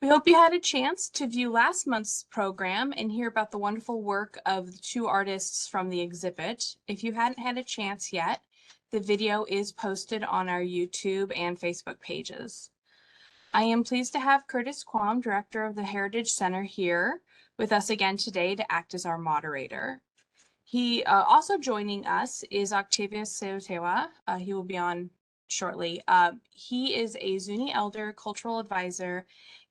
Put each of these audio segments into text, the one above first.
We hope you had a chance to view last month's program and hear about the wonderful work of the two artists from the exhibit. If you hadn't had a chance yet, the video is posted on our YouTube and Facebook pages. I am pleased to have Curtis Quam, Director of the Heritage Center, here with us again today to act as our moderator. He also joining us is Octavius Seowtewa. He will be on shortly. He is a Zuni elder, cultural advisor,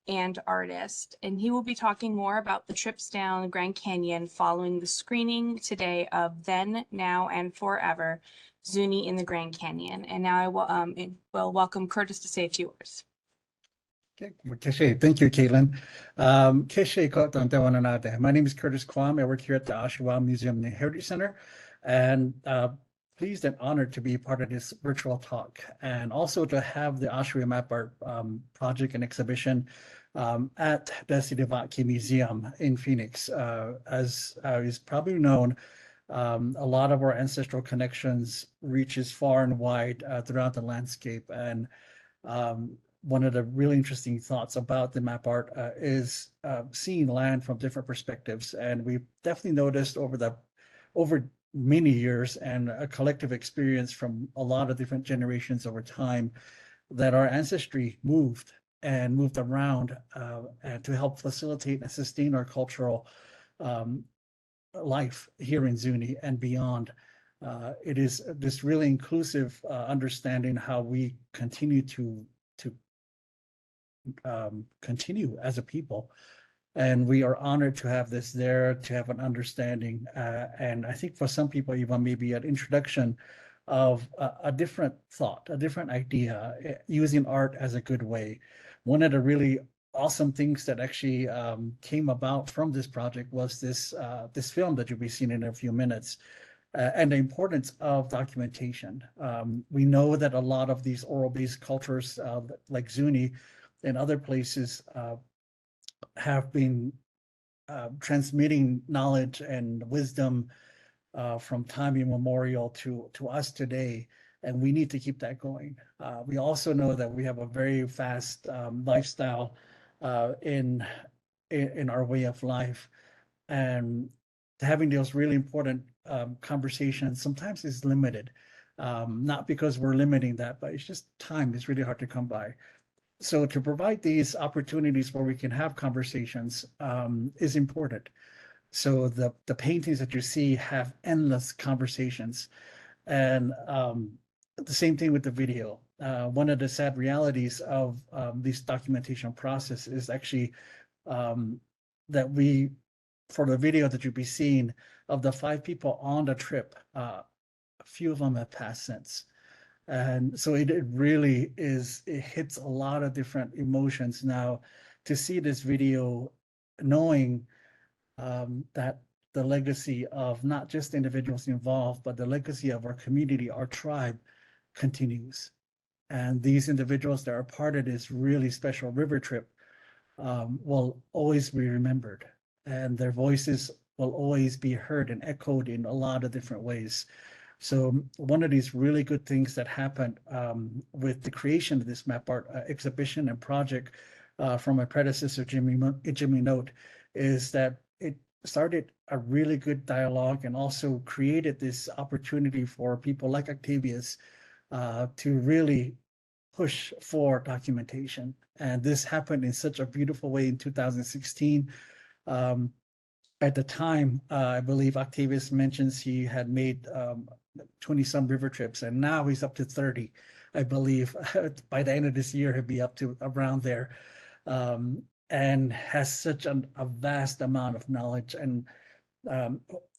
and artist, and he will be talking more about the trips down the Grand Canyon following the screening today of Then, Now, and Forever, Zuni in the Grand Canyon. And now I will welcome Curtis to say a few words. Okay, thank you, Caitlin. My name is Curtis Quam. I work here at the Oshawa Museum and Heritage Center, and pleased and honored to be part of this virtual talk, and also to have the Oshawa Map Art project and exhibition at the Sidivaki Museum in Phoenix. As is probably known, a lot of our ancestral connections reaches far and wide throughout the landscape, and one of the really interesting thoughts about the map art is seeing land from different perspectives. And we've definitely noticed over many years and a collective experience from a lot of different generations over time that our ancestry moved around and to help facilitate and sustain our cultural life here in Zuni and beyond. It is this really inclusive understanding how we continue to continue as a people, and we are honored to have this there, to have an understanding, and I think for some people even maybe an introduction of a different thought, a different idea, using art as a good way. One of the really awesome things that actually came about from this project was this film that you'll be seeing in a few minutes. And the importance of documentation. We know that a lot of these oral-based cultures like Zuni and other places have been transmitting knowledge and wisdom from time immemorial to us today, and we need to keep that going. We also know that we have a very fast lifestyle in our way of life, and having those really important conversations sometimes is limited, not because we're limiting that, but it's just time is really hard to come by. So to provide these opportunities where we can have conversations is important. So the paintings that you see have endless conversations, and the same thing with the video. One of the sad realities of this documentation process is actually that for the video that you'll be seeing, of the 5 people on the trip, a few of them have passed since. And so it really is, it hits a lot of different emotions now to see this video, knowing that the legacy of not just individuals involved, but the legacy of our community, our tribe, continues. And these individuals that are part of this really special river trip will always be remembered, and their voices will always be heard and echoed in a lot of different ways. So one of these really good things that happened with the creation of this map art exhibition and project from my predecessor, Jimmy Note, is that it started a really good dialogue and also created this opportunity for people like Octavius to really push for documentation. And this happened in such a beautiful way in 2016. At the time, I believe Octavius mentions he had made 20-some river trips, and now he's up to 30, I believe. By the end of this year, he'll be up to around there, and has such a vast amount of knowledge. And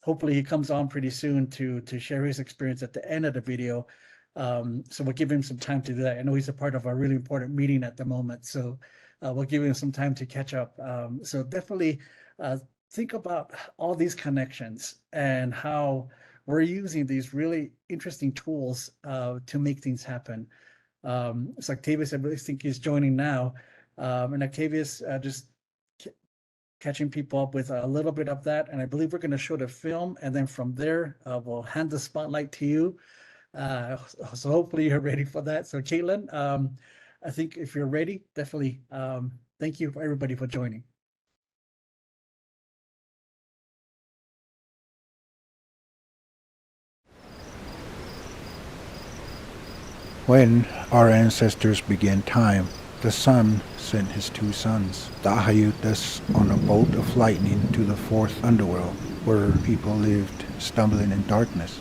hopefully he comes on pretty soon to share his experience at the end of the video. So we'll give him some time to do that. I know he's a part of a really important meeting at the moment, so we'll give him some time to catch up. So definitely think about all these connections and how we're using these really interesting tools to make things happen. So Octavius, I really think he's joining now. And Octavius, just catching people up with a little bit of that. And I believe we're going to show the film, and then from there, we'll hand the spotlight to you. So hopefully you're ready for that. So Caitlin, I think if you're ready, definitely thank you for everybody for joining. When our ancestors began time, the sun sent his two sons, the Ahayutas, on a bolt of lightning to the fourth underworld, where people lived, stumbling in darkness.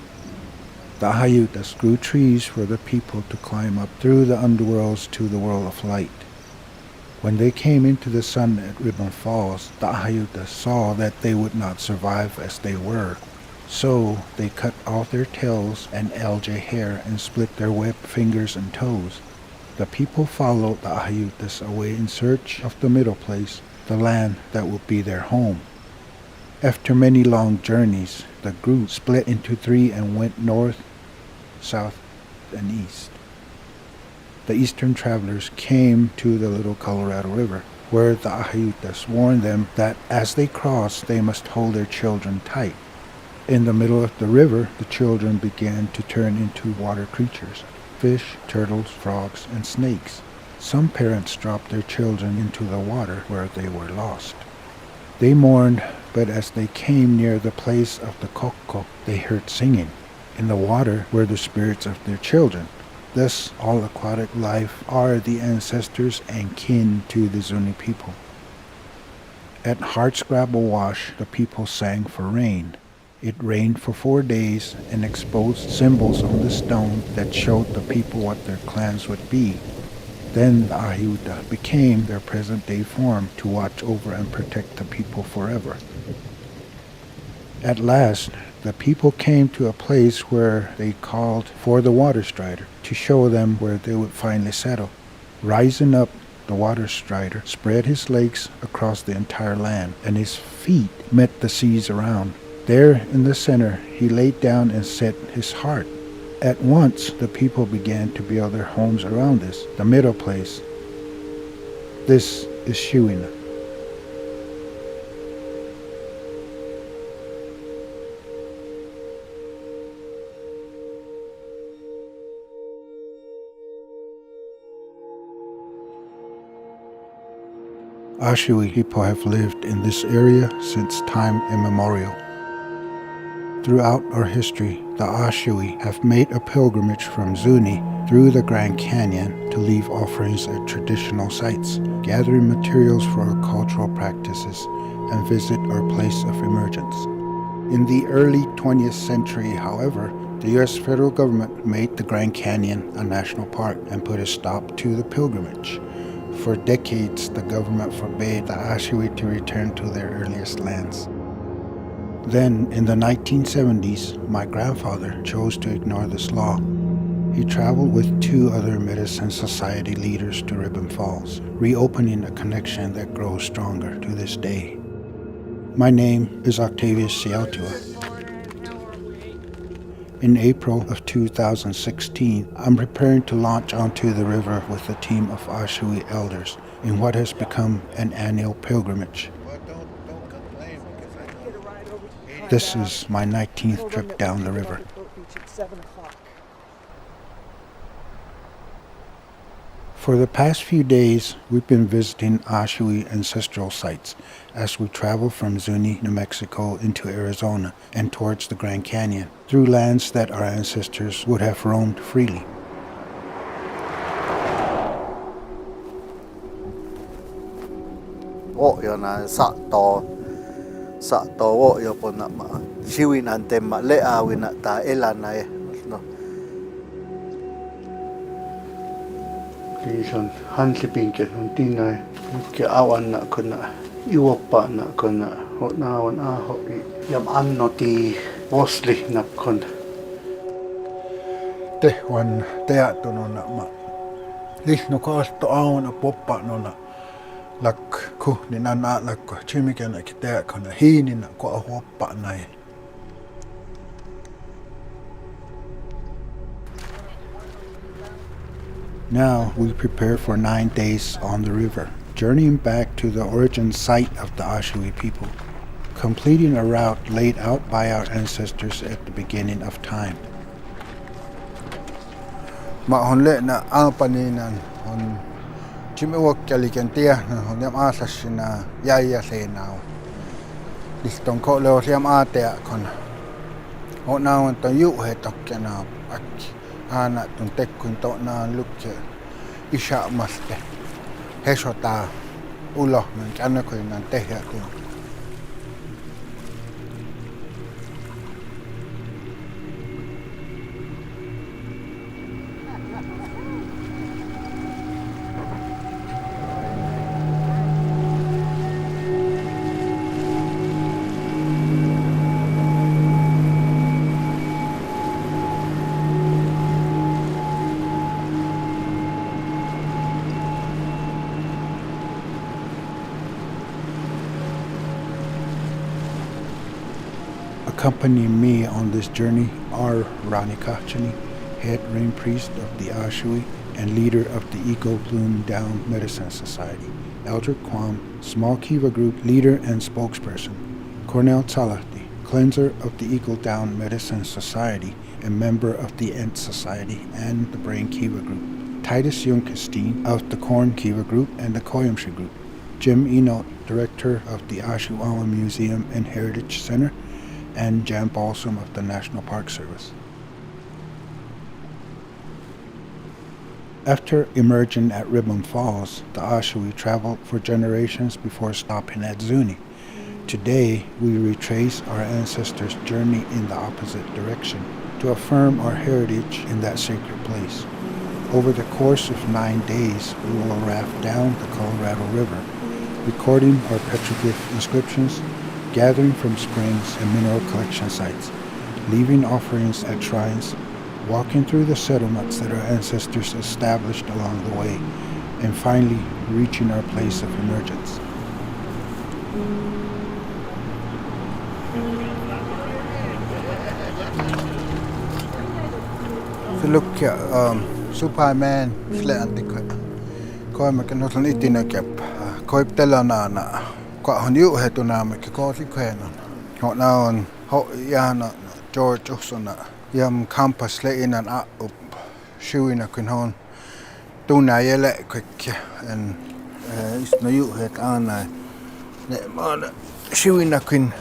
The Ahayutas grew trees for the people to climb up through the underworlds to the world of light. When they came into the sun at Ribbon Falls, the Ahayutas saw that they would not survive as they were. So they cut off their tails and algae hair and split their webbed fingers and toes. The people followed the Ahayutas away in search of the middle place, the land that would be their home. After many long journeys, the group split into three and went north, south, and east. The eastern travelers came to the little Colorado River, where the Ahayutas warned them that as they crossed, they must hold their children tight. In the middle of the river, the children began to turn into water creatures, fish, turtles, frogs, and snakes. Some parents dropped their children into the water where they were lost. They mourned, but as they came near the place of the Kokko, they heard singing. In the water were the spirits of their children. Thus, all aquatic life are the ancestors and kin to the Zuni people. At Hardscrabble Wash, the people sang for rain. It rained for 4 days and exposed symbols on the stone that showed the people what their clans would be. Then the Ahayuta became their present-day form to watch over and protect the people forever. At last, the people came to a place where they called for the water strider to show them where they would finally settle. Rising up, the water strider spread his legs across the entire land, and his feet met the seas around. There in the center, he laid down and set his heart. At once, the people began to build their homes around this, the middle place. This is Shiwina. Ashiwi people have lived in this area since time immemorial. Throughout our history, the Ashiwi have made a pilgrimage from Zuni through the Grand Canyon to leave offerings at traditional sites, gathering materials for our cultural practices, and visit our place of emergence. In the early 20th century, however, the U.S. federal government made the Grand Canyon a national park and put a stop to the pilgrimage. For decades, the government forbade the Ashiwi to return to their earliest lands. Then, in the 1970s, my grandfather chose to ignore this law. He traveled with 2 other Medicine Society leaders to Ribbon Falls, reopening a connection that grows stronger to this day. My name is Octavius Seowtewa. In April of 2016, I'm preparing to launch onto the river with a team of Ashiwi elders in what has become an annual pilgrimage. This is my 19th trip down the river. For the past few days, we've been visiting Ashiwi ancestral sites as we travel from Zuni, New Mexico into Arizona and towards the Grand Canyon, through lands that our ancestors would have roamed freely. Son hanslipinke on tinai ke awan na kuna iwapa na kuna hotnawan aho yam anno ti wasli na kuna Tehwan teatono na ma. Lihno kaasto awan a poppa no na lak ku ni na lak ko chimikana ki teakona hini na ko a hoppa nai. Now we prepare for 9 days on the river, journeying back to the origin site of the Ashiwi people, completing a route laid out by our ancestors at the beginning of time. Ma honle na apaninan on Jimmy Walkalikantia, Honiam Asashina, Yaya say now. This don't call Liam Atea con. Oh, now and to you head talking up. Anna to take Quinto now look Isha Maste. Heshota Ulo, and Anakin and Tehia. Accompanying me on this journey are Rani Kachani, head rain priest of the Ashui and leader of the Eagle Bloom Down Medicine Society, Elder Quam, small Kiva group leader and spokesperson, Cornell Talahti, cleanser of the Eagle Down Medicine Society and member of the Ent Society and the Brain Kiva group, Titus Junkestein of the Corn Kiva group and the Koyamshi group, Jim Eno, director of the Ashuawa Museum and Heritage Center, and Jan Balsam of the National Park Service. After emerging at Ribbon Falls, the Ashui traveled for generations before stopping at Zuni. Today, we retrace our ancestors' journey in the opposite direction to affirm our heritage in that sacred place. Over the course of 9 days, we will raft down the Colorado River, recording our petroglyph inscriptions, gathering from springs and mineral collection sites, leaving offerings at shrines, walking through the settlements that our ancestors established along the way, and finally reaching our place of emergence. If you look at Superman, koimme kannutan itinäkep, koiptelana Hon ju hetuna me kosi kwenon. Ho naon ho yana George Usona yam campus le inan a up shiwi kun hon tuna yele kwek en is no ju het ana ne man shiwi kun.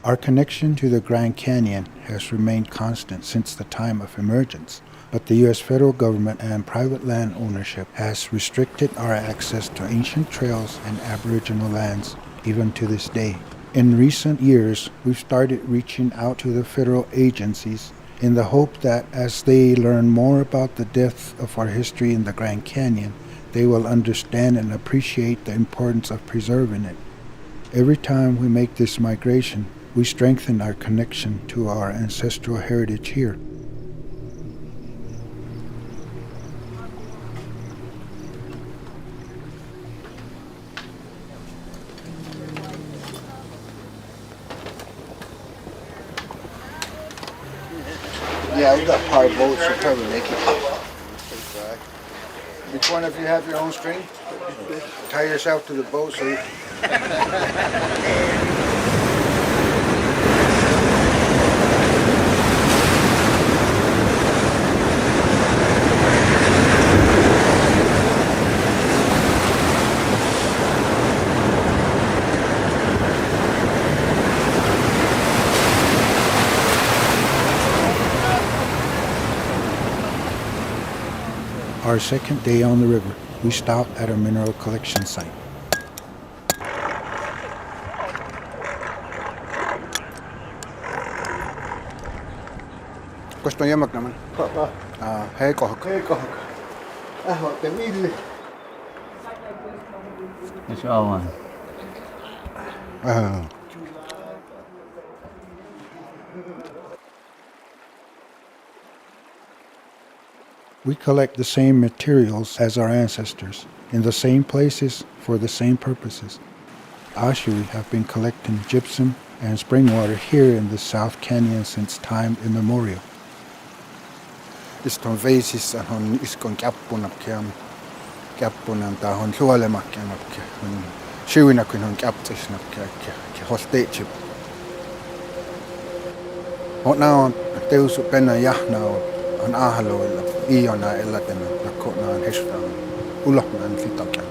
Our connection to the Grand Canyon has remained constant since the time of emergence, but the U.S. federal government and private land ownership has restricted our access to ancient trails and Aboriginal lands even to this day. In recent years, we've started reaching out to the federal agencies in the hope that as they learn more about the depth of our history in the Grand Canyon, they will understand and appreciate the importance of preserving it. Every time we make this migration, we strengthen our connection to our ancestral heritage here. Yeah, we got power boats, so probably make it. Which one of you have your own string? Tie yourself to the boat so you... Our second day on the river, we stopped at a mineral collection site. Kosto on jämak naman? Hei kohka. Hei kohka. Te milli. It's all one. We collect the same materials as our ancestors, in the same places, for the same purposes. Ashui have been collecting gypsum and spring water here in the South Canyon since time immemorial. Iston veisissä on iskon käppunan tai on suolemakkeanapke. Shiwina kun on käptisnapke ja hosteitsi. On teusu penna jahnaa on ahaloilla. Iona elätänä nakkonaan hestaan. ulohnan fitokan.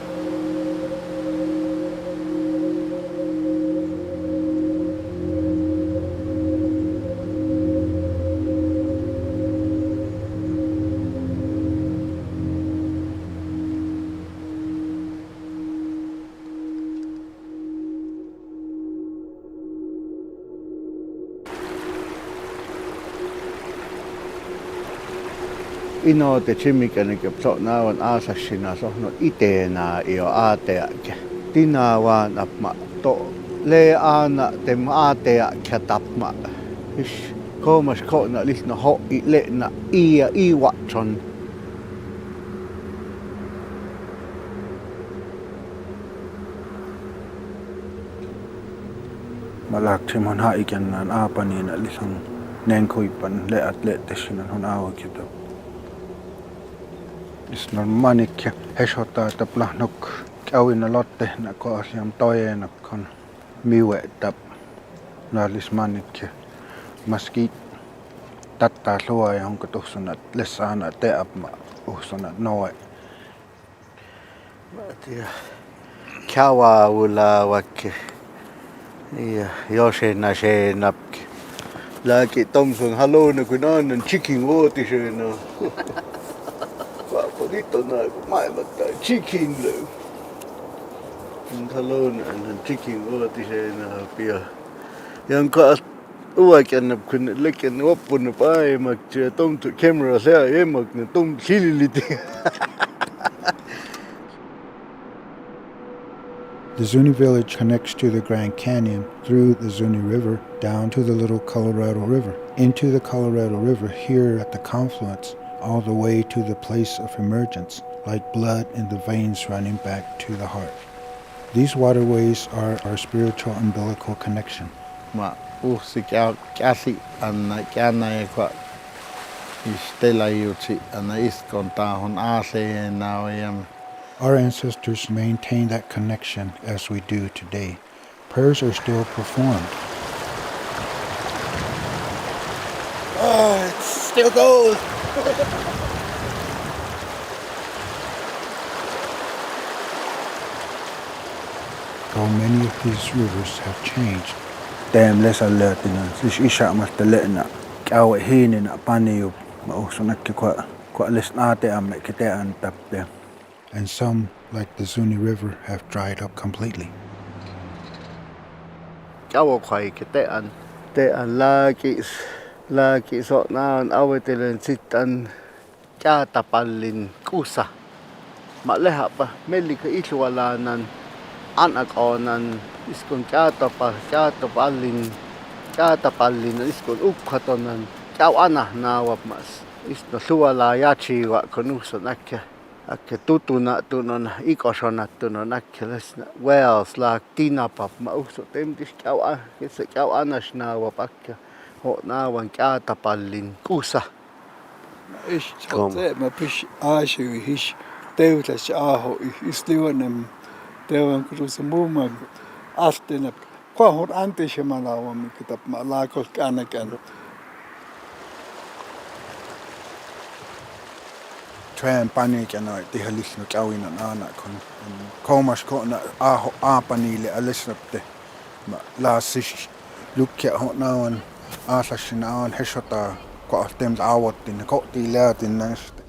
Ino te chimikani ke psotnaawan aasashina sohno iteenaa io aateake. Tinaawan apma to le aana tem aateake tapma. Ish komas kona lisno ho I le'na ia iwatson. Malakti mun haikennan aapanina lisang nenkuipan leat leettesinan hun aawakita. Isnon manikja hesota taplahnok käwina lotte na koasiam tojenakon miwe tap naalis manikja maski tattaa luo ja onko tuhsunat lessaana teapma uhsunat noe. Mä tiedä. Kjawawula vaikka. Ja josena seenapki. Lääki Tomson haluuna kun annan chicken vuotisena. Vaapa nyt on aika maailmatta chicken löy. Haluuna annan chicken vuotisena pia. Jonka uakennap kun lekken oppuna paimak ja tomtu kamera sea emak ne tom sililiti. The Zuni village connects to the Grand Canyon through the Zuni River down to the little Colorado River, into the Colorado River here at the confluence, all the way to the place of emergence, like blood in the veins running back to the heart. These waterways are our spiritual umbilical connection. Mä uhsi käsi anna käännä kwa istela jutsi anna iskon taahon aaseen naujem. Our ancestors maintain that connection as we do today. Prayers are still performed. Oh, it still goes. Though many of these rivers have changed. Teem lesalleetina, siis isäämästä leena. Käy hiinina paniu. Mä uskon äkki kun lesnaateamme keteän tappia. And some, like the Zuni River, have dried up completely. Käy kaikki teän lääki sotnaan avetelen sitten käätäpallin kuussa. Mä lehäpä mellikä isualaanan anakoonan iskon käätäpallin iskon ukkatonan käy anahnaawamas. Isto suolaa jatsiiva kun uskon äkkä tutuna tunon ikosonattunon äkkäläsnä Wales laak tinapap ma uskon temtis käy anasnaawap äkkä naawan käätäpallin kuussa. Ich hatte immer bis Asche ich Teutas aho isliwanem tewan krusa muma astena kwahor antishamalawa kitap malakol kanakan. Träen paniikana tihallisnu käwinan aanakon. Koomas koona aho aapaniille alisnatte. Ma laasis lukkia honnaawan aasasina aan hesotaa koahtem aawottin kohti läätin näistä.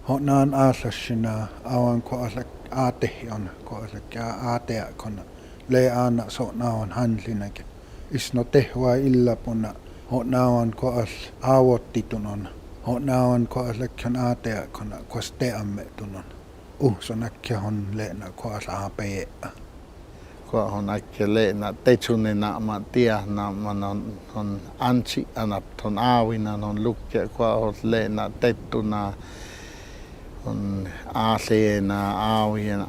Honnaan aasasina awan koaslak aatehion koaslak aateakona. Le aana sonnaawan handlinake. Isno tehua illapuna honnaawan koas aawottitunon. Honnaawan koaslakkion aateakona koas teamme tunon. Sonakkia hon leena koas aapee. Hon äkkä leena tetsunena ma tiahna man on ansi anap ton aawina on lukkia kwa leena tettuna on aaseena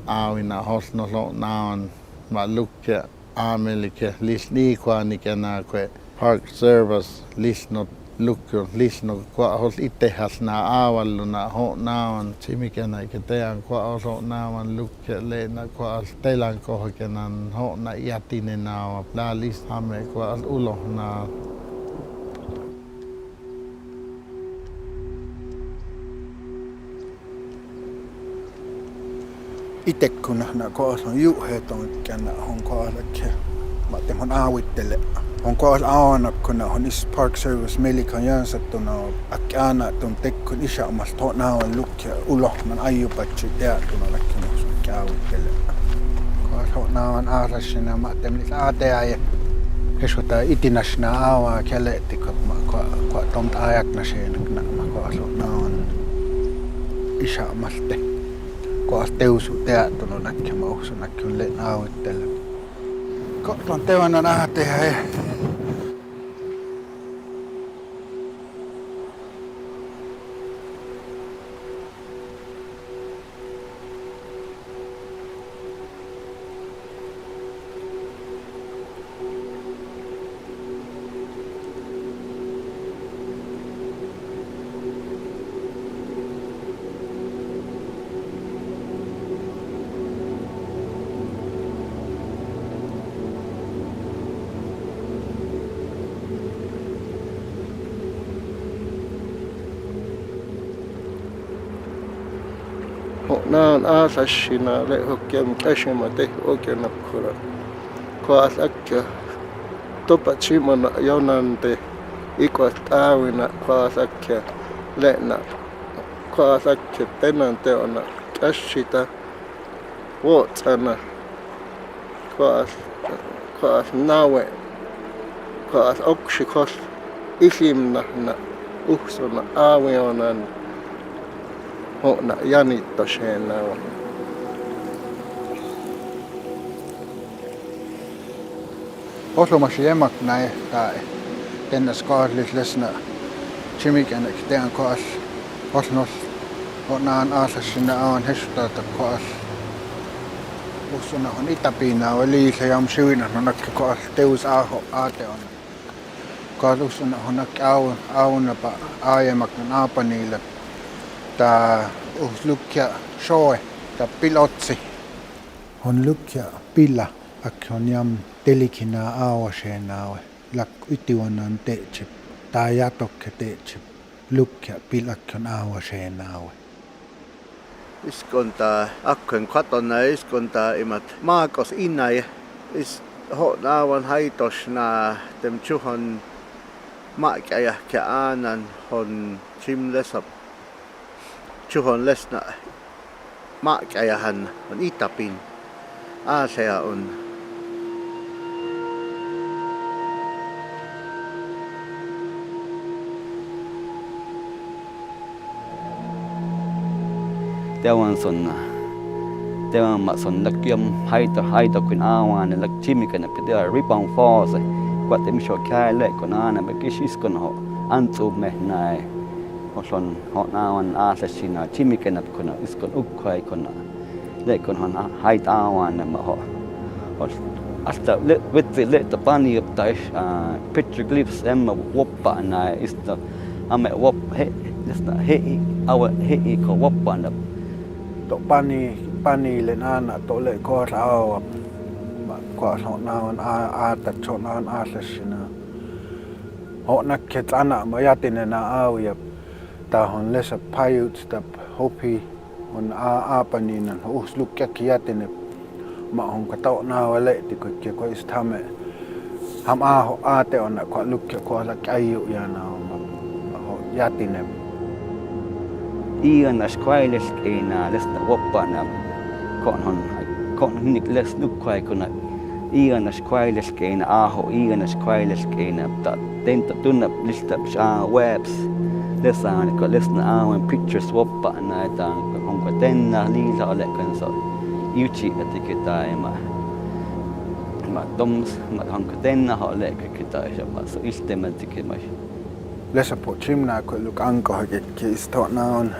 aawina hosno naon ma lukkia aamelike lisniikuanikena kwe park service lisnot lukkio lisno kwa hos itehasna aavalluna ho naon simikena ketean kwa oso naon lukkia leena kwa telan kohkenan ho na jatinena la listhamme kwa ulohna. itse kun koos on juheton känä on koalakke mä temon aavittele on koos aana kun on is park service melikan jansattuna akana ton tekkun isä omasta tona on lukkia ulohman ajupatsi teatuna lakkin aavittele koos on aarasina mä temlis aatea ja hesota itinasna aava keletti kun mä tomt ajakna sen mä koos on isä omasta koas teusu teattono näkemä ohsu näkymä aavittele. Koton teona nähdään. Naan aasashina le hokkien käsimä te oikein nakkura. Koas äkkiä topatsimana jonante ikoat aavina koas äkkiä lena. Koas äkkiä tenan teona käsitä vuotsana. Koas naue. Koas oksikos isimnahna uhsuna aavionan. Hona janittoseen näin. Oslomassa jämak näin tai tennas kaaslis lesna chimikänek tean kaas osnos onaan aasasina aan hestata kaas ussuna on itäpiina on liisa jam syynä no nakki kaas teus aaho aate on kaas ussuna on nakki aunapa aajemak naapaniille tää lukkia shoe tää pilotsi on lukkia pilla ak on jam telikina aawaseenaawe lak ytiwanan teetsip tää jatokke teetsip lukkia pillak on aawaseenaawe iskontaa akkuen katona iskontaa imat maakos innai is naawan haitosna tem chuhon maakäjä ke aanan hon chimlesap chuhon lesna maakäjähän on itapin aasea on Tewan son lakyam haito kun awan lak chimikana pidea rebound force kwat em sho kai le kon ana be kishis kon ho antu me nai oson ho nawan asasina chimikana kon iskon ukkai kon le kon hon hait awan ma ho asta le tapani of tais petroglyphs emma woppa na ista ame wop he lesta he awa he ko woppa na to panille aana tole koos aava koos on naavan aata on aasessina ho nakket ana ma jatinena aavia tahon lesa pajut tap hopi on aapaninan uslukki jatine ma on kato naava leeti ko istame ham aate on ko lukki ko la kaiju ja na ho jatine ian asquailes ena lesta woppana kon hinik les nukkai kuna ian asquailes ena aho ian asquailes ena ta tenta tunna lista webs lesaan ko lesna awen pictures woppana ta onko tenna liisa ole kansa yuchi etiketa ma doms ma onko tenna ole keketa ja ma so istementik ma lesa po chimna ko luk anko hakki istona on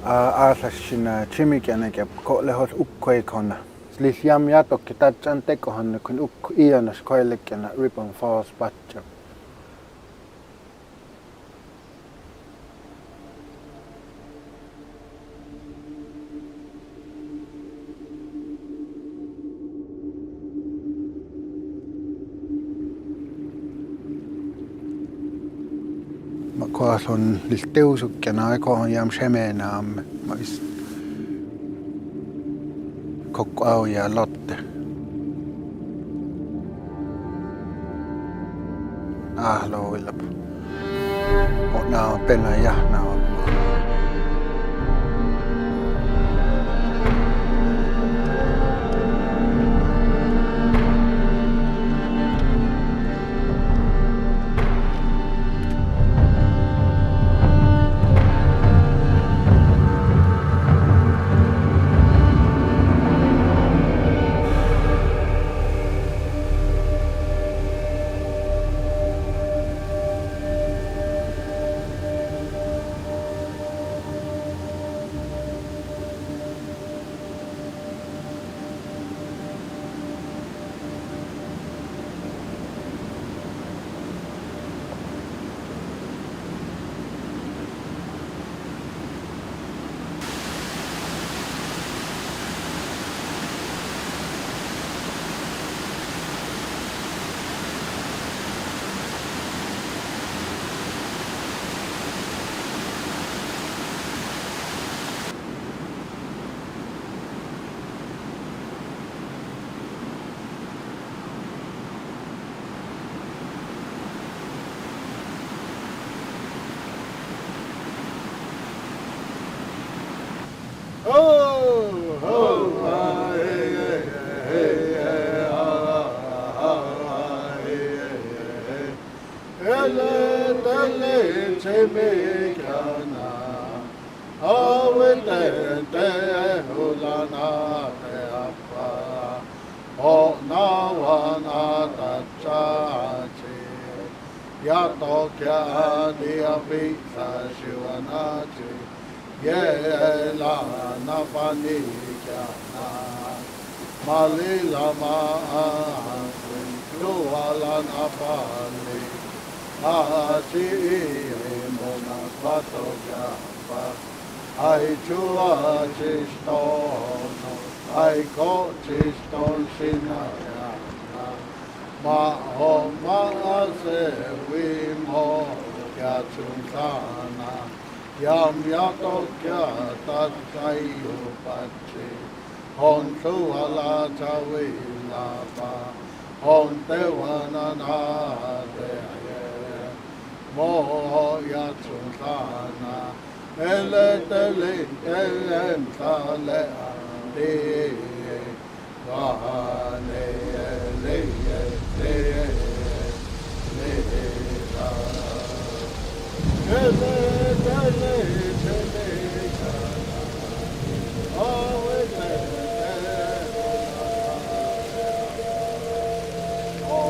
aasasina chimikana ke ko lehos ukkoi kona slis jam jatokki tatsan tekohan kun ianas koillekena ripon falls patcha koas on listeusukena aikohan jam semenaamme kokau ja Lotte. Ahlo willap. Now pena ja now.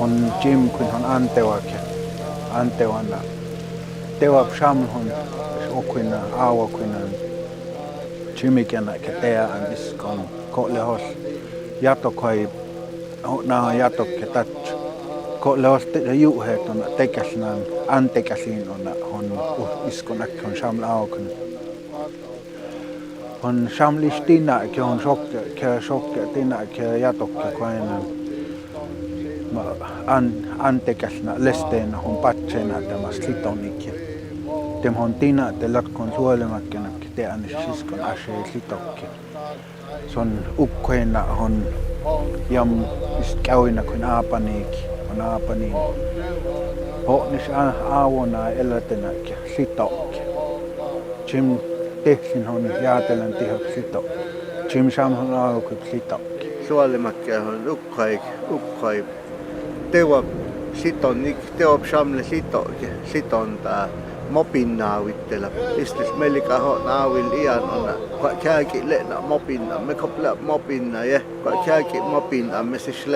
On Jim kun han antewana tewa sham hon okuina awa kuinan Jimikena ketea an iskon ko lehos yato koi na yato ketat ko lehos te juhet on tekasnan antekasin on hon iskon akkon sham awa kun hon sham listina ke hon shokke tina ke yato koinan antekasna lesteena hon patsena tämä slitonikki. Tem hon tina te latkon suolemakkena te an siskon ashe slitokki. Son ukkoina hon jam ist käyna kun aapaniiki on aapaniin. Honis aavona elätenäkki slitokki. Jim tehsin hon jaatelen tihok slitokki. Jim sam hon aukuk slitokki. Suolemakkena hon ukkai tewa siton teop samle siton tää mopinnaavitella. Istis melika ho naavil ian on kääki lena mopinna me kopla mopinna ja kääki mopinna me siis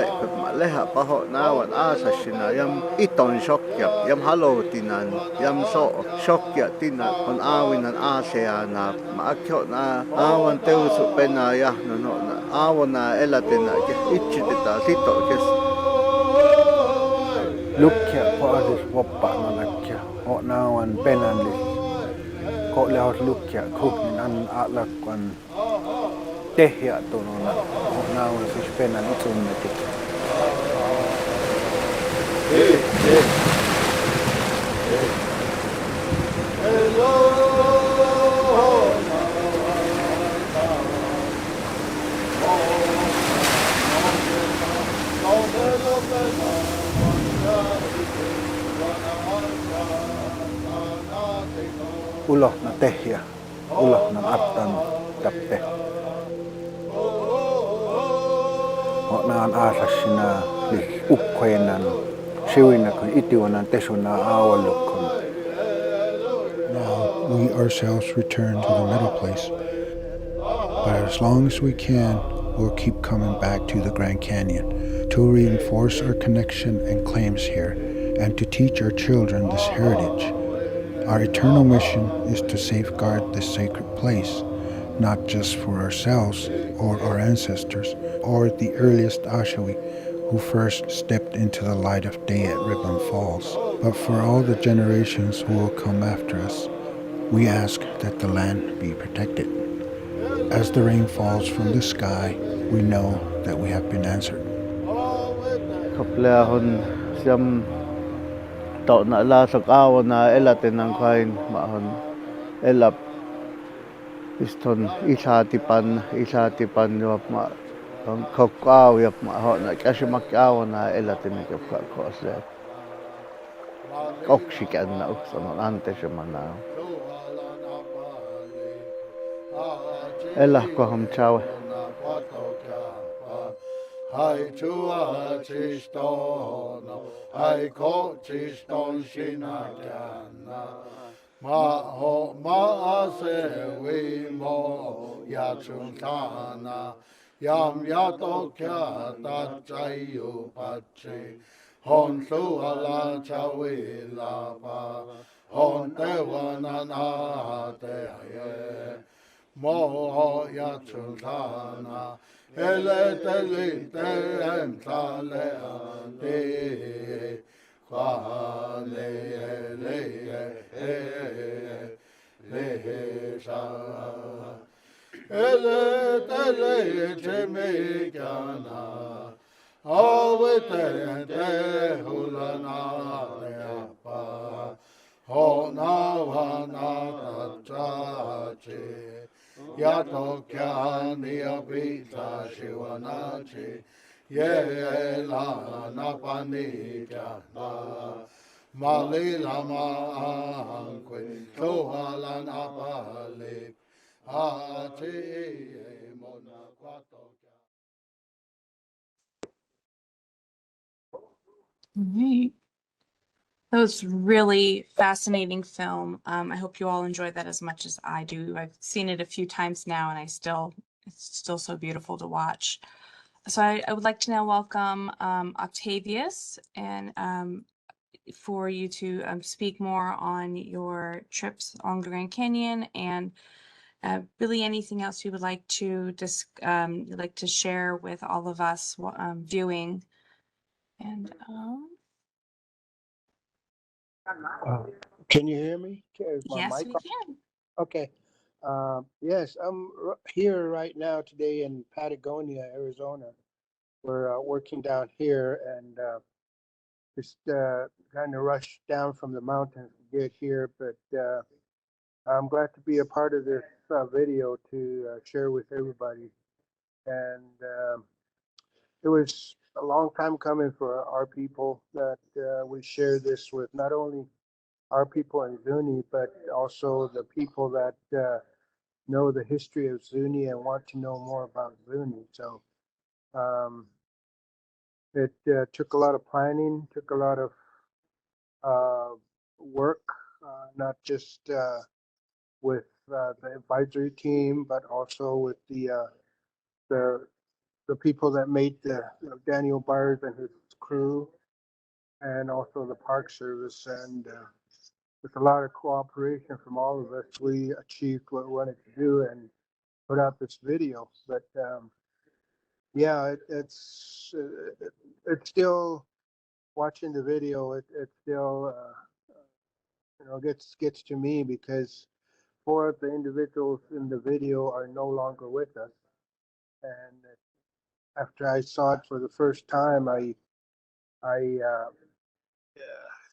leha paho naavan aasasina jam iton shokkia jam halotinan jam shokkia tina on aavinan aaseana ma akho na aavan teusu pena jahnon on aavona elätenä itsiteta sitokes Lukkia paasis voppaanalakkia o naawan penanlis ko lehos lukkia kuhnin an alakkuan tehja tununa o naawan siis penan itsunnetik. Hello. Uloh na tehya, uloh ng atan tapte. O naan asas na li ukkoenan, shiwi na kun itiwanan teso na awalukon. Now we ourselves return to the middle place, but as long as we can, we'll keep coming back to the Grand Canyon to reinforce our connection and claims here and to teach our children this heritage. Our eternal mission is to safeguard this sacred place, not just for ourselves or our ancestors or the earliest Ashawi who first stepped into the light of day at Ribbon Falls, but for all the generations who will come after us. We ask that the land be protected. As the rain falls from the sky, we know that we have been answered. Kaplehon siyam tao na lasag awa na elatin ng kain mahon elap iston isatipan yop ma ang kokaw yop ma ho na kasi makawa na elatin ng ko sa oksikan na ukson ante siya mana elah ko ham chaw Hai chua chistono, hai ko chiston shinakana. Ma ho ma se we mo ya chuntana. Yam yato kya ta chayu pache. Hon su ala chawi la pa. Hon te wanana te aye. Mo ho ya chuntana. Ele te emtale ante kwale le sha ele te me kana awe te hulana le pa ho na wa na ta che Yato kyani abita shivanachi yela napani kyana malila mankwe tohala napali ati mona kwato Right. That was really fascinating film. I hope you all enjoyed that as much as I do. I've seen it a few times now, and it's still so beautiful to watch. So I would like to now welcome Octavius and for you to speak more on your trips on the Grand Canyon and really anything else you would like to share with all of us viewing. And Can you hear me? Is my yes, mic we on? can. Okay. Yes, I'm here right now today in Patagonia, Arizona. We're working down here and just kind of rushed down from the mountains to get here, but I'm glad to be a part of this video to share with everybody. And it was a long time coming for our people that we share this with not only our people in Zuni, but also the people that know the history of Zuni and want to know more about Zuni. So it took a lot of planning, took a lot of work, not just with the advisory team, but also with the people that made Daniel Byers and his crew, and also the Park Service. And with a lot of cooperation from all of us, we achieved what we wanted to do and put out this video. But yeah, it's still watching the video. It still gets to me because four of the individuals in the video are no longer with us. And after I saw it for the first time, I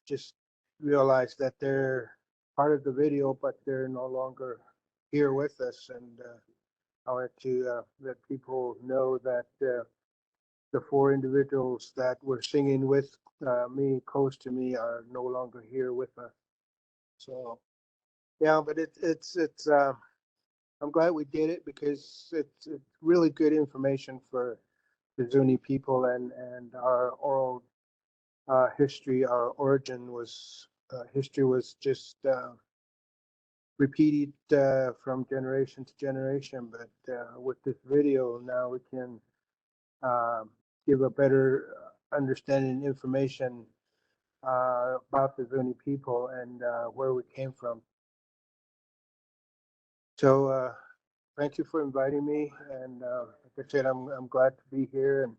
just realized that they're part of the video, but they're no longer here with us. And I wanted to let people know that the four individuals that were singing with me, close to me, are no longer here with us. So yeah, but it's I'm glad we did it because it's really good information for the Zuni people, and our oral history, our origin was history was just repeated from generation to generation. But with this video now, we can give a better understanding and information about the Zuni people and where we came from. So thank you for inviting me, and like I said, I'm glad to be here.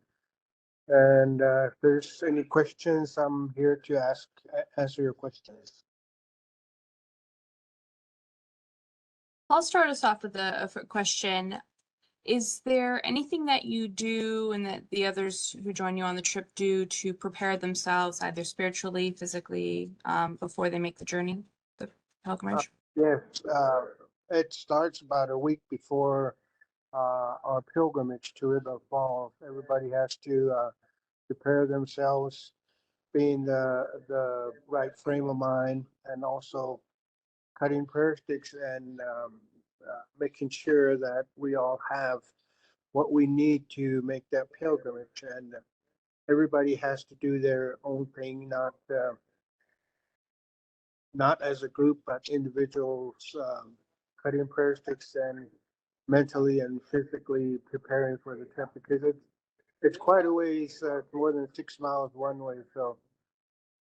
And if there's any questions, I'm here to answer your questions. I'll start us off with a question. Is there anything that you do and that the others who join you on the trip do to prepare themselves, either spiritually, physically, before they make the journey, the pilgrimage? Yes, it starts about a week before our pilgrimage to River Falls. Everybody has to prepare themselves, being the right frame of mind, and also cutting prayer sticks and making sure that we all have what we need to make that pilgrimage. And everybody has to do their own thing, not as a group, but individuals cutting prayer sticks and mentally and physically preparing for the trip, because it's quite a ways, more than 6 miles one way. So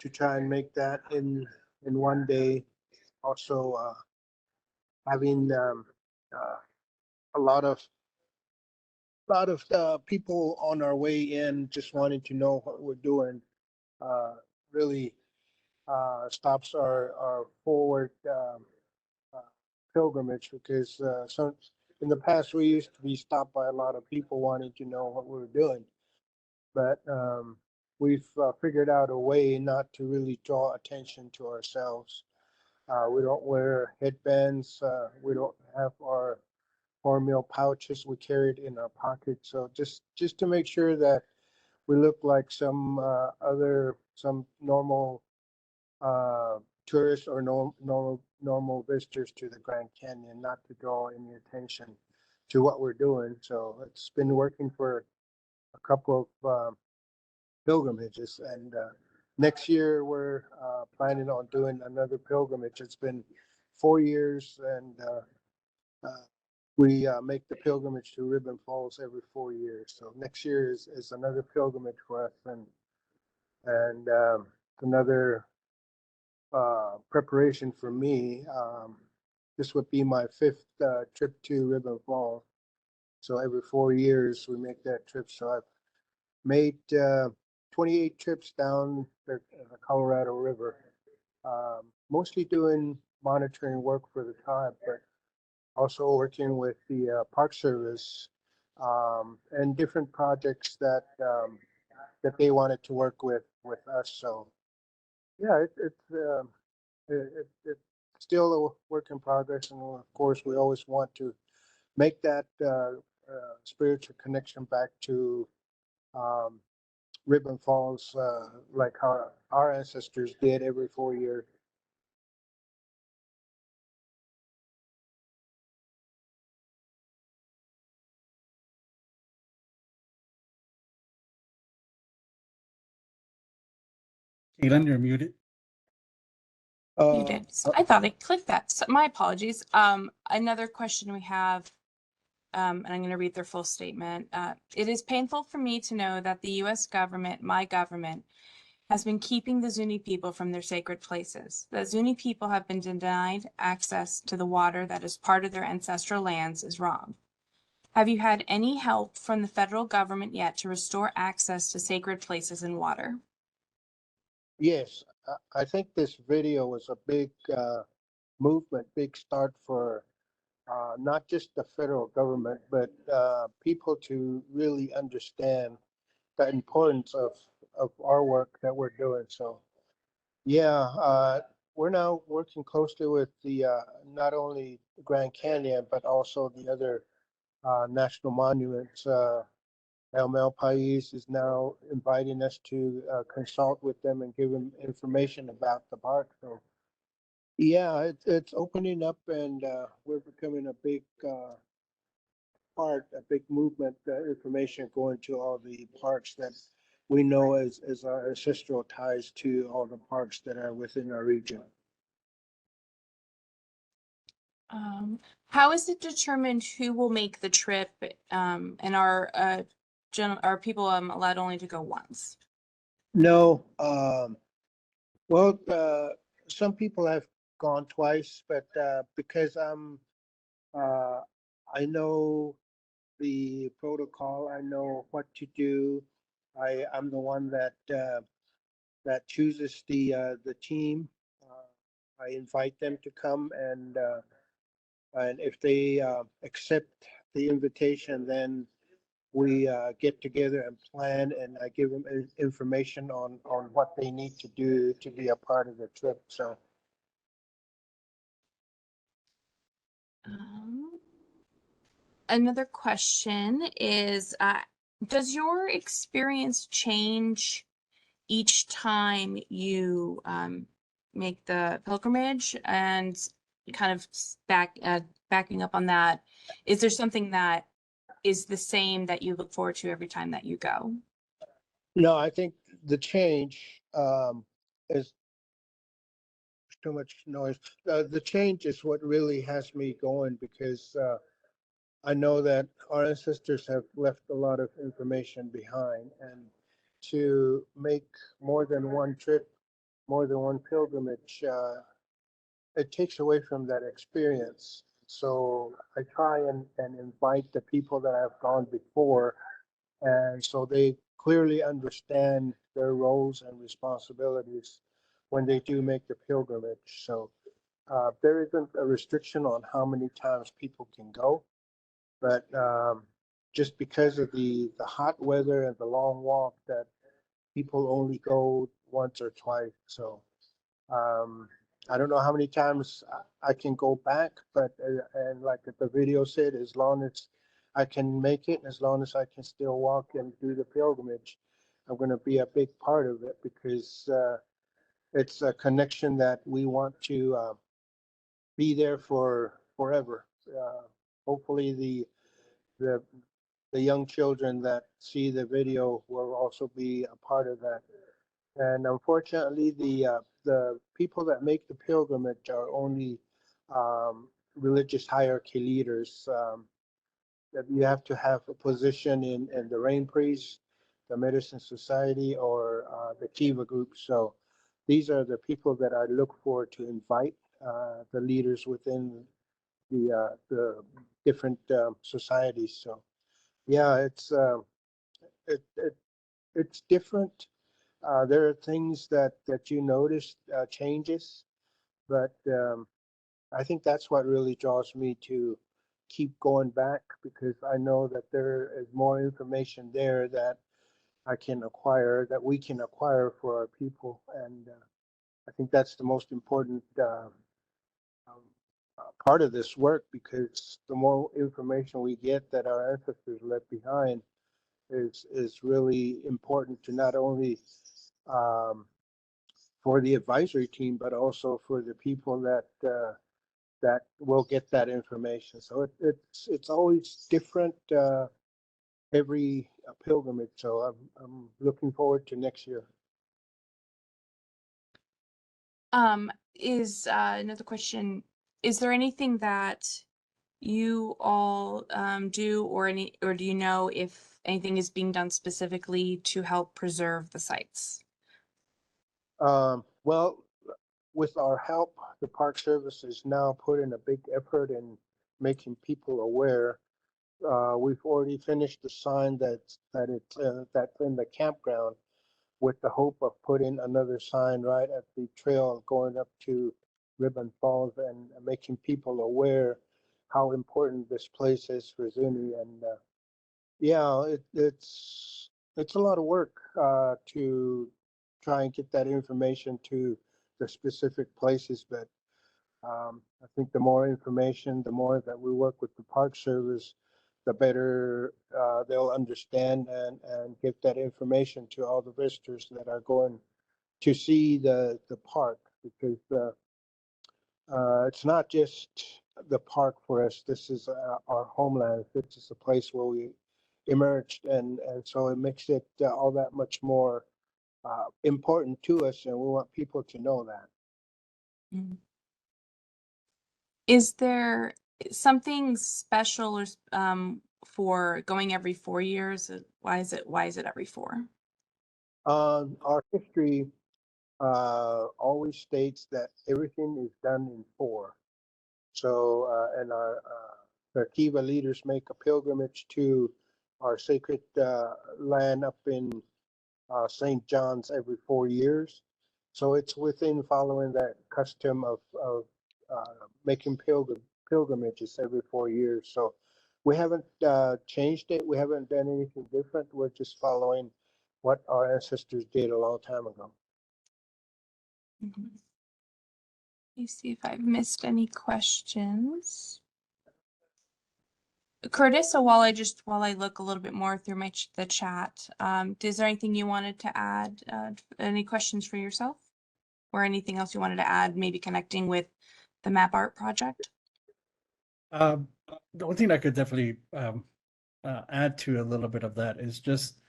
to try and make that in one day, also having a lot of people on our way in just wanting to know what we're doing really stops our forward uh, pilgrimage, because some in the past we used to be stopped by a lot of people wanting to know what we were doing, but we've figured out a way not to really draw attention to ourselves. We don't wear headbands. We don't have our cornmeal pouches. We carry it in our pockets. So just to make sure that we look like some normal tourists or normal visitors to the Grand Canyon, not to draw any attention to what we're doing. So it's been working for a couple of pilgrimages, and next year we're planning on doing another pilgrimage. It's been 4 years, and we make the pilgrimage to Ribbon Falls every 4 years. So next year is another pilgrimage for us, and another preparation for me. This would be my fifth trip to Ribbon Falls. So every 4 years we make that trip. So I've made 28 trips down the Colorado River, mostly doing monitoring work for the tribe, but also working with the Park Service and different projects that they wanted to work with us. So yeah, it's still a work in progress, and of course we always want to make that spiritual connection back to um, Ribbon Falls, like how our ancestors did every 4 years. Keelan, you're muted. You did. So I thought I clicked that. So my apologies. Another question we have, and I'm going to read their full statement. It is painful for me to know that the U.S. government, my government, has been keeping the Zuni people from their sacred places. The Zuni people have been denied access to the water that is part of their ancestral lands is wrong. Have you had any help from the federal government yet to restore access to sacred places and water? Yes, I think this video was a big movement, big start for not just the federal government, but people to really understand the importance of our work that we're doing. So yeah, we're now working closely with the not only the Grand Canyon, but also the other national monuments El Pais is now inviting us to consult with them and give them information about the park. So yeah, it's opening up, and we're becoming a big part, a big movement, information going to all the parks that we know as our ancestral ties to all the parks that are within our region. How is it determined who will make the trip, and are people allowed only to go once? No, well, some people have gone twice, but because uh, I know the protocol, I know what to do. I'm the one that chooses the team. I invite them to come, and if they accept the invitation, then we get together and plan, and I give them information on what they need to do to be a part of the trip. So Another question is, does your experience change each time you make the pilgrimage? And kind of backing up on that, is there something that is the same that you look forward to every time that you go? no, I think the change is too much noise. The change is what really has me going, because I know that our ancestors have left a lot of information behind, and to make more than one trip, more than one pilgrimage, it takes away from that experience. So I try and invite the people that have gone before, and so they clearly understand their roles and responsibilities when they do make the pilgrimage. So there isn't a restriction on how many times people can go, but just because of the hot weather and the long walk, that people only go once or twice. So um, I don't know how many times I can go back, but and like the video said, as long as I can make it, as long as I can still walk and do the pilgrimage, I'm going to be a big part of it, because it's a connection that we want to be there for forever. Hopefully, the the young children that see the video will also be a part of that. And unfortunately, the people that make the pilgrimage are only religious hierarchy leaders. That you have to have a position in the Rain Priest, the Medicine Society, or the Kiva group. So these are the people that I look for to invite, the leaders within the different societies. So yeah, it it's different. There are things that you notice changes, but I think that's what really draws me to keep going back, because I know that there is more information there that I can acquire, that we can acquire for our people, and I think that's the most important um, part of this work, because the more information we get that our ancestors left behind is really important to not only um, for the advisory team, but also for the people that will get that information. So it's always different every pilgrimage. So I'm looking forward to next year. Is another question, is there anything that you all do, or do you know if anything is being done specifically to help preserve the sites? Well, with our help, the Park Service is now putting a big effort in making people aware. We've already finished the sign that's in the campground, with the hope of putting another sign right at the trail going up to Ribbon Falls, and making people aware how important this place is for Zuni. And yeah, it's a lot of work to try and get that information to the specific places, but I think the more information, the more that we work with the Park Service, the better they'll understand and give that information to all the visitors that are going to see the park, because it's not just the park for us. This is our homeland. This is a place where we emerged, and so it makes it all that much more important to us, and we want people to know that. Mhm. Is there something special or for going every 4 years? Why is it every 4? Our history always states that everything is done in 4. So, and our Kiva leaders make a pilgrimage to our sacred land up in St. John's every 4 years. So it's within following that custom of making pilgrimages every 4 years. So we haven't changed it. We haven't done anything different. We're just following what our ancestors did a long time ago. Mhm. Let me see if I've missed any questions. Curtis, so while I look a little bit more through the chat, is there anything you wanted to add? Any questions for yourself, or anything else you wanted to add? Maybe connecting with the map art project. The one thing I could definitely add to a little bit of that is just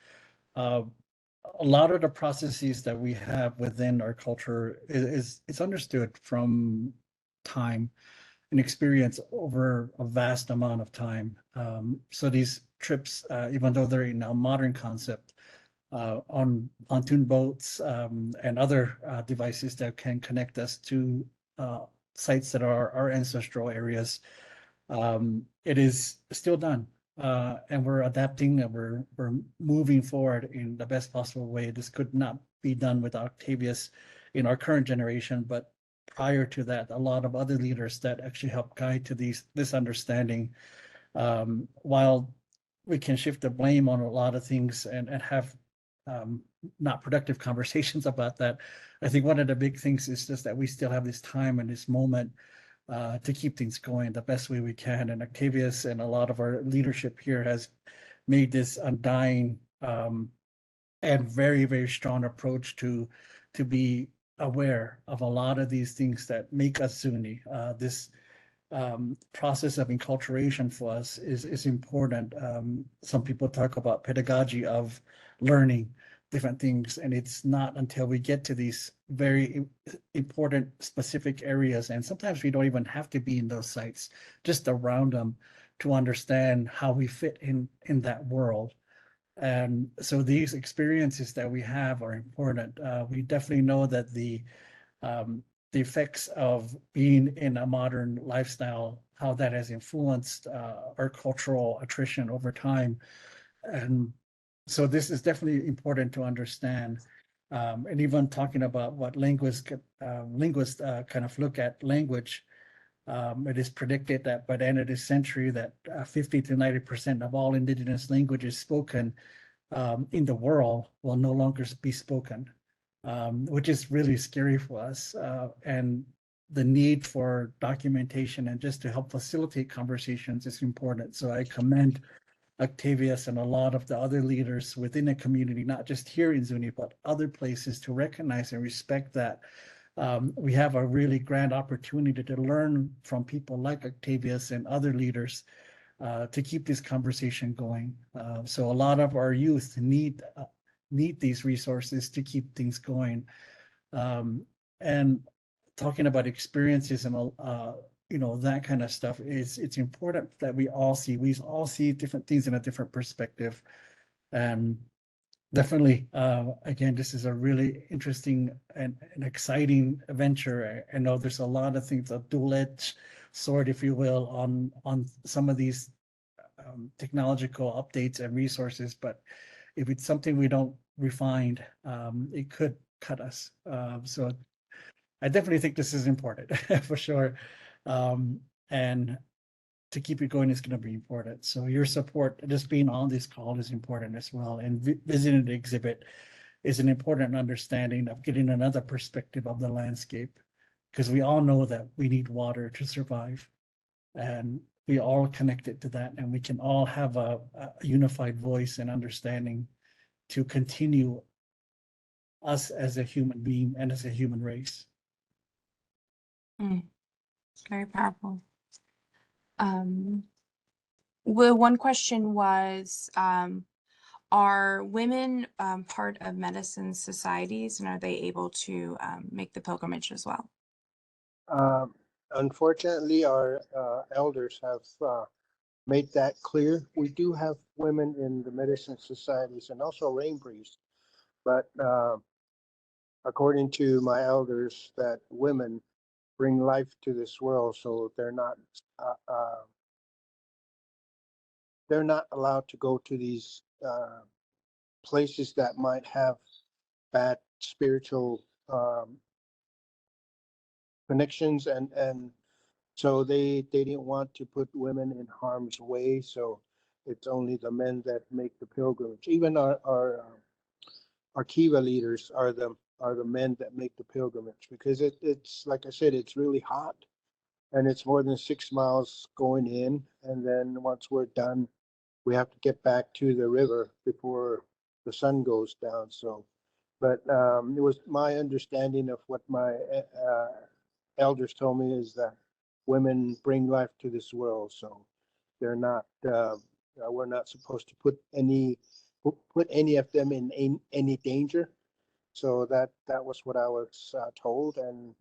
a lot of the processes that we have within our culture is it's understood from time and experience over a vast amount of time. So these trips, even though they're now modern concept, on pontoon boats and other devices that can connect us to sites that are our ancestral areas, it is still done. And we're adapting and we're moving forward in the best possible way. This could not be done with Octavius in our current generation, but prior to that, a lot of other leaders that actually help guide to this understanding. While we can shift the blame on a lot of things and have not productive conversations about that, I think one of the big things is just that we still have this time and this moment to keep things going the best way we can. And Octavius and a lot of our leadership here has made this undying and very, very strong approach to be aware of a lot of these things that make us Zuni. This process of enculturation for us is important. Some people talk about pedagogy of learning different things, and it's not until we get to these very important specific areas, and sometimes we don't even have to be in those sites, just around them, to understand how we fit in that world. And so these experiences that we have are important. We definitely know that the effects of being in a modern lifestyle, how that has influenced our cultural attrition over time. And so this is definitely important to understand. And even talking about what linguists kind of look at language, it is predicted that by the end of this century that 50 to 90% of all indigenous languages spoken in the world will no longer be spoken, which is really scary for us. And the need for documentation and just to help facilitate conversations is important. So I commend Octavius and a lot of the other leaders within the community, not just here in Zuni, but other places, to recognize and respect that we have a really grand opportunity to learn from people like Octavius and other leaders to keep this conversation going. So a lot of our youth need these resources to keep things going. And talking about experiences and that kind of stuff, it's important that we all see different things in a different perspective. And definitely, again, this is a really interesting and exciting adventure. I know there's a lot of things, a dual-edged sword, if you will, on some of these technological updates and resources, but if it's something we don't refine, it could cut us. So I definitely think this is important for sure. And to keep it going is going to be important. So your support, just being on this call, is important as well. And visiting the exhibit is an important understanding of getting another perspective of the landscape, because we all know that we need water to survive. And we all connected to that, and we can all have a unified voice and understanding to continue us as a human being and as a human race. Very powerful. Well, one question was, are women part of medicine societies, and are they able to make the pilgrimage as well? Unfortunately, our elders have made that clear. We do have women in the medicine societies and also rain priests, but according to my elders, that women bring life to this world, so they're not allowed to go to these places that might have bad spiritual connections, and so they didn't want to put women in harm's way. So it's only the men that make the pilgrimage. Even our Kiva leaders are the men that make the pilgrimage, because it's like I said, it's really hot, and it's more than 6 miles going in, and then once we're done, we have to get back to the river before the sun goes down. So, but it was my understanding of what my elders told me is that women bring life to this world, so they're not. We're not supposed to put any of them in any danger. So that was what I was told, and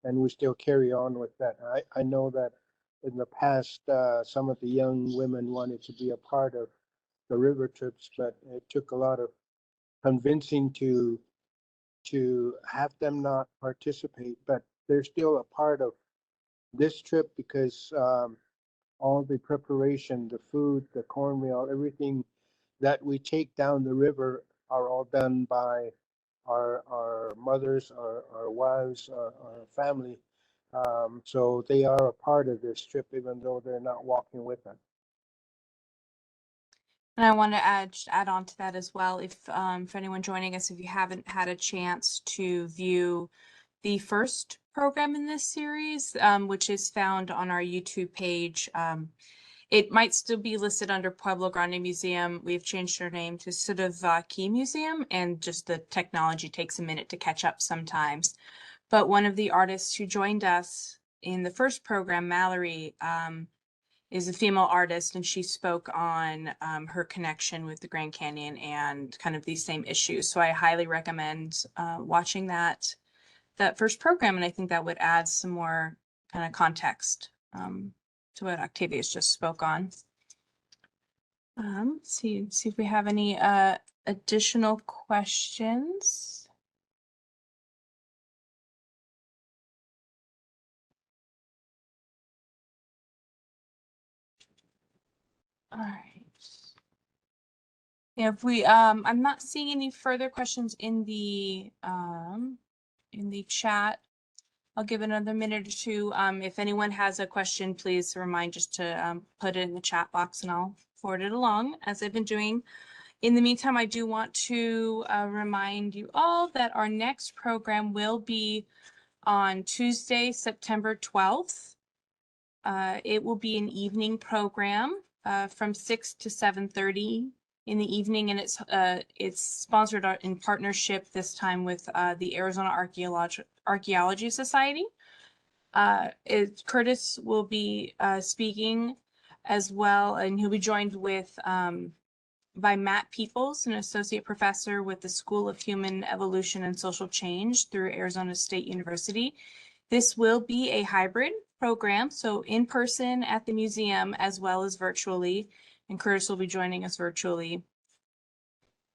we still carry on with that. I know that in the past, some of the young women wanted to be a part of the river trips, but it took a lot of convincing to have them not participate. But they're still a part of this trip, because all the preparation, the food, the cornmeal, everything that we take down the river are all done by our mothers, our wives, our family. So they are a part of this trip, even though they're not walking with us. And I want to add on to that as well. If for anyone joining us, if you haven't had a chance to view the first program in this series, which is found on our YouTube page, it might still be listed under Pueblo Grande Museum. We've changed our name to Seowtewa Museum, and just the technology takes a minute to catch up sometimes. But one of the artists who joined us in the first program, Mallory, is a female artist, and she spoke on her connection with the Grand Canyon and kind of these same issues. So I highly recommend watching that first program, and I think that would add some more kind of context to what Octavius just spoke on. See if we have any additional questions. All right. If we, I'm not seeing any further questions in the chat. I'll give it another minute or two. If anyone has a question, please remind just to put it in the chat box, and I'll forward it along as I've been doing. In the meantime, I do want to remind you all that our next program will be on Tuesday, September 12th. It will be an evening program from 6 to 7:30 in the evening, and it's sponsored in partnership this time with the Arizona Archaeology Society. Curtis will be speaking as well, and he'll be joined with by Matt Peoples, an associate professor with the School of Human Evolution and Social Change through Arizona State University. This will be a hybrid program, so in person at the museum as well as virtually, and Curtis will be joining us virtually.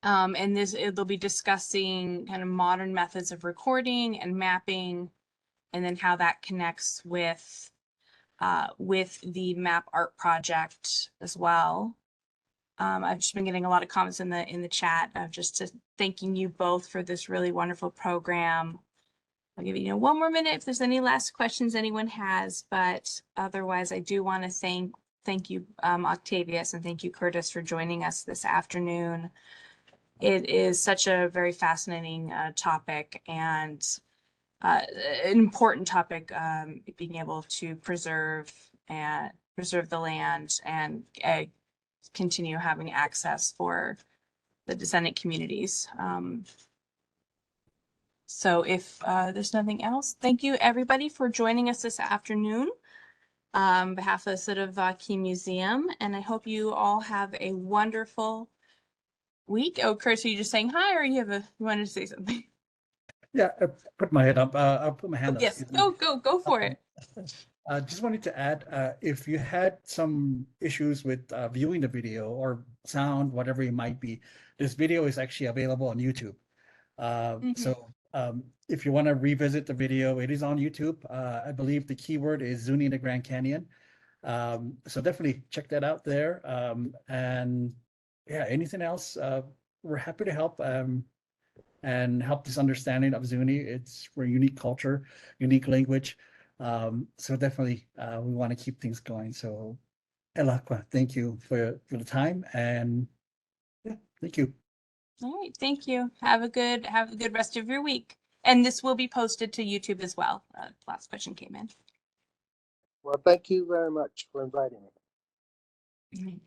And they'll be discussing kind of modern methods of recording and mapping, and then how that connects with the map art project as well. I've just been getting a lot of comments in the chat of just thanking you both for this really wonderful program. I'll give you one more minute if there's any last questions anyone has, but otherwise I do want to thank you, Octavius, and thank you, Curtis, for joining us this afternoon. It is such a very fascinating topic, and an important topic, being able to preserve preserve the land and continue having access for the descendant communities. So if there's nothing else, thank you everybody for joining us this afternoon on behalf of the Seowtewa Museum, and I hope you all have a wonderful week. Oh, Chris, are you just saying hi, or you wanted to say something? Yeah, I put my head up. I'll put my hand up. Yes, Excuse me. go for it. Just wanted to add, if you had some issues with viewing the video or sound, whatever it might be, this video is actually available on YouTube. So if you want to revisit the video, it is on YouTube. I believe the keyword is Zuni in the Grand Canyon. So definitely check that out there. And yeah, anything else, we're happy to help and help this understanding of Zuni. We're a unique culture, unique language. So definitely we want to keep things going. So Elakwa, thank you for the time, and yeah, thank you. All right, thank you. Have a good rest of your week. And this will be posted to YouTube as well. Last question came in. Well, thank you very much for inviting me.